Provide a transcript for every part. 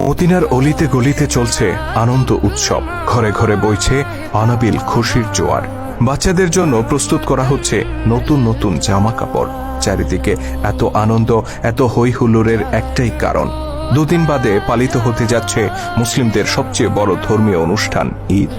মদিনার অলিতে গলিতে চলছে আনন্দ উৎসব, ঘরে ঘরে বইছে অনাবিল খুশির জোয়ার। বাচ্চাদের জন্য প্রস্তুত করা হচ্ছে নতুন নতুন জামা কাপড়। চারিদিকে এত আনন্দ, এত হই হুল্লোড়ের একটাই কারণ, দুদিন বাদে পালিত হতে যাচ্ছে মুসলিমদের সবচেয়ে বড় ধর্মীয় অনুষ্ঠান ঈদ।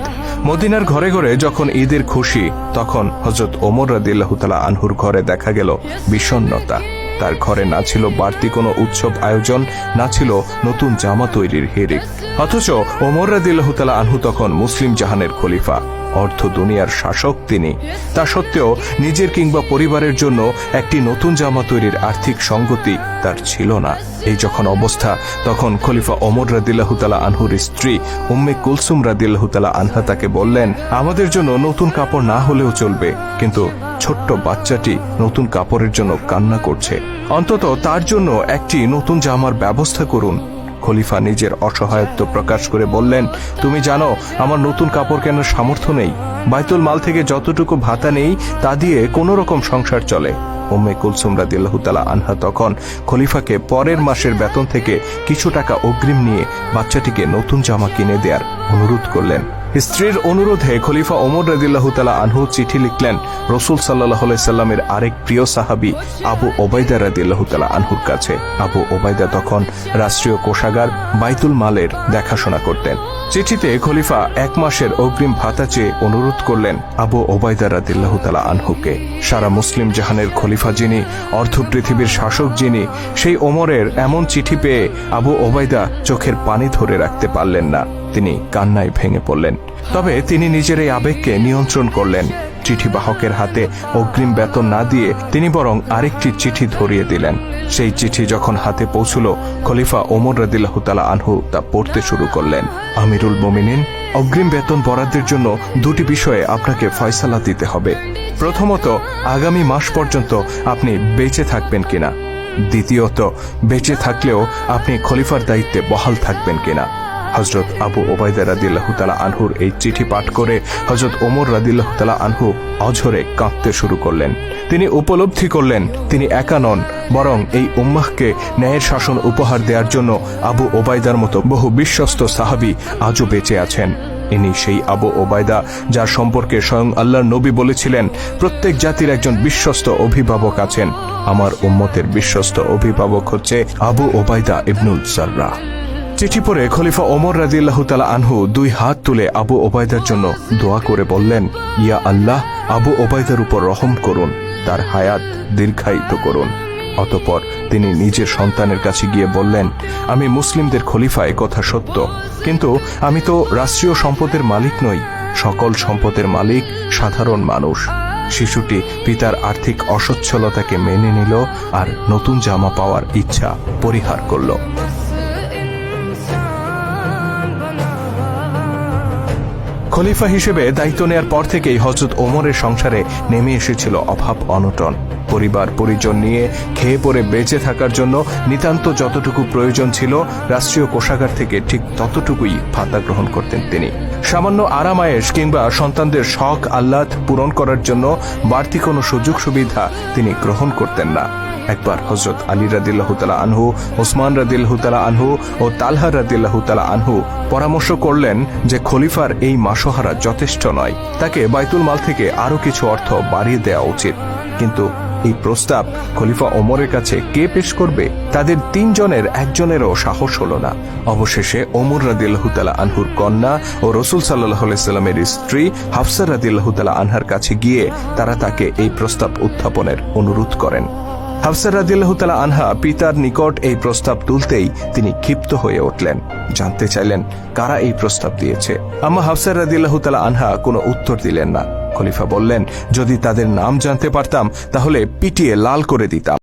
মদিনার ঘরে ঘরে যখন ঈদের খুশি, তখন হযরত ওমর রাদিয়াল্লাহু তাআলা আনহুর ঘরে দেখা গেল বিষণ্ণতা। তার ঘরে না ছিল বাড়তি কোনো উৎসব আয়োজন, না ছিল নতুন জামা তৈরির হিড়িক। অথচ ওমর রাদিয়াল্লাহু তাআলা আনহু তখন মুসলিম জাহানের খলিফা, অর্ধ দুনিয়ার শাসক তিনি। তা সত্ত্বেও নিজের কিংবা পরিবারের জন্য একটি নতুন জামা তৈরির আর্থিক সঙ্গতি তার ছিল না। এই যখন অবস্থা, তখন খলিফা ওমর রাদিয়াল্লাহু তাআলা আনহুর স্ত্রী উম্মে কুলসুম রাদিয়াল্লাহু তাআলা আনহা তাকে বললেন, আমাদের জন্য নতুন কাপড় না হলেও চলবে, কিন্তু ছোট্ট বাচ্চাটি নতুন কাপড়ের জন্য কান্না করছে, অন্তত তার জন্য একটি নতুন জামার ব্যবস্থা করুন। খলিফা নিজের অসহায়ত্ব প্রকাশ করে বললেন, তুমি জানো আমার নতুন কাপড় কেনার সামর্থ্য নেই, বাইতুল মাল থেকে যতটুকু ভাতা নেই তা দিয়ে কোনো রকম সংসার চলে। উম্মে কুলসুম রাদিয়াল্লাহু তাআলা আনহা তখন খলিফাকে পরের মাসের বেতন থেকে কিছু টাকা অগ্রিম নিয়ে বাচ্চাটিকে নতুন জামা কিনে দেওয়ার অনুরোধ করলেন। স্ত্রীর অনুরোধে খলিফা ওমর রাদিয়াল্লাহু তাআলা আনহু চিঠি লিখলেন রাসূল সাল্লাল্লাহু আলাইহি সাল্লামের আরেক প্রিয় সাহাবী আবু ওবাইদা রাদিয়াল্লাহু তাআলা আনহুর কাছে। আবু ওবাইদা তখন রাষ্ট্রীয় কোষাগার বাইতুল মালের দেখাশোনা করতেন। চিঠিতে খলিফা 1 মাসের অগ্রিম ভাতা চেয়ে অনুরোধ করলেন আবু ওবাইদা রাদিয়াল্লাহু তাআলা আনহুকে। সারা মুসলিম জাহানের খলিফা যিনি, অর্ধ পৃথিবীর শাসক যিনি, সেই ওমরের এমন চিঠি পেয়ে আবু ওবাইদা চোখের পানি ধরে রাখতে পারলেন না। তিনি কান্নায় ভেঙে পড়লেন। তবে তিনি নিজের এই আবেগকে নিয়ন্ত্রণ করলেন। চিঠি বাহকের হাতে অগ্রিম বেতন না দিয়ে তিনি বরং আরেকটি চিঠি ধরিয়ে দিলেন। সেই চিঠি যখন হাতে পৌঁছল, খলিফা ওমর রাদিয়াল্লাহু তাআলা আনহু তা পড়তে শুরু করলেন। আমিরুল মুমিনিন, অগ্রিম বেতন বরাদ্দের জন্য 2টি বিষয়ে আপনাকে ফয়সালা দিতে হবে। প্রথমত, আগামী মাস পর্যন্ত আপনি বেঁচে থাকবেন কিনা। দ্বিতীয়ত, বেঁচে থাকলেও আপনি খলিফার দায়িত্বে বহাল থাকবেন কিনা। হযরত আবু ওবাইদা রাদিয়াল্লাহু তাআলা আনহুর এই চিঠি পাঠ করে হযরত ওমর রাদিয়াল্লাহু তাআলা আনহু অঝরে কাঁদতে শুরু করলেন। তিনি উপলব্ধি করলেন তিনি একা নন, বরং এই উম্মাহকে ন্যায়ের শাসন উপহার দেওয়ার জন্য আবু ওবাইদার মতো বহু বিশ্বস্ত সাহাবী আজও বেঁচে আছেন। ইনি সেই আবু ওবাইদা যার সম্পর্কে স্বয়ং আল্লাহর নবী বলেছিলেন, প্রত্যেক জাতির একজন বিশ্বস্ত অভিভাবক আছেন, আমার উম্মতের বিশ্বস্ত অভিভাবক হচ্ছে আবু ওবাইদা ইবনুল জাররাহ। চিঠি পড়ে খলিফা ওমর রাদিয়াল্লাহু তাআলা আনহু 2 হাত তুলে আবু ওবাইদার জন্য দোয়া করে বললেন, ইয়া আল্লাহ, আবু ওবাইদার উপর রহম করুন, তার হায়াত দীর্ঘায়িত করুন। অতঃপর তিনি নিজের সন্তানের কাছে গিয়ে বললেন, আমি মুসলিমদের খলিফা, কথা সত্য, কিন্তু আমি তো রাষ্ট্রীয় সম্পদের মালিক নই, সকল সম্পদের মালিক সাধারণ মানুষ। শিশুটি পিতার আর্থিক অসচ্ছলতাকে মেনে নিল আর নতুন জামা পাওয়ার ইচ্ছা পরিহার করল। খলিফা হিসেবে দায়িত্ব নেয়ার পর থেকেই হযরত ওমরের সংসারে নেমে এসেছিল অভাব অনটন। পরিবার পরিজন নিয়ে খেয়ে পরে বেঁচে থাকার জন্য নিতান্ত যতটুকু প্রয়োজন ছিল, রাষ্ট্রীয় কোষাগার থেকে ঠিক ততটুকুই ভাতা গ্রহণ করতেন তিনি। সামান্য আরামায়েশ কিংবা সন্তানদের শখ আহ্লাদ পূরণ করার জন্য বাড়তি কোনো সুযোগ সুবিধা তিনি গ্রহণ করতেন না। একবার হযরত আলী রাদিয়াল্লাহু তাআলা আনহু, ওসমান রাদিয়াল্লাহু তাআলা আনহু ও তালহা রাদিয়াল্লাহু তাআলা আনহু পরামর্শ করলেন যে খলিফার এই মাসোহারা যথেষ্ট নয়, তাকে বাইতুল মাল থেকে আরো কিছু অর্থ বাড়িয়ে দেওয়া উচিত। কিন্তু এই প্রস্তাব খলিফা ওমরের কাছে কে পেশ করবে? তাদের 3 জনের একজনেরও সাহস হলো না। অবশেষে ওমর রাদিয়াল্লাহু তাআলা আনহুর কন্যা ও রাসূল সাল্লাল্লাহু আলাইহি সাল্লামের স্ত্রী হাফসা রাদিয়াল্লাহু তাআলা আনহার কাছে গিয়ে তারা তাকে এই প্রস্তাব উত্থাপনের অনুরোধ করেন। হাফসা রাদিয়াল্লাহু তাআলা আনহা পিতার নিকট এই প্রস্তাব তুলতেই তিনি ক্ষিপ্ত হয়ে উঠলেন। জানতে চাইলেন কারা এই প্রস্তাব দিয়েছে। আম্মা হাফসা রাদিয়াল্লাহু তাআলা আনহা কোনো উত্তর দিলেন না। খলিফা বললেন, যদি তাদের নাম জানতে পারতাম তাহলে পিটিয়ে লাল করে দিতাম।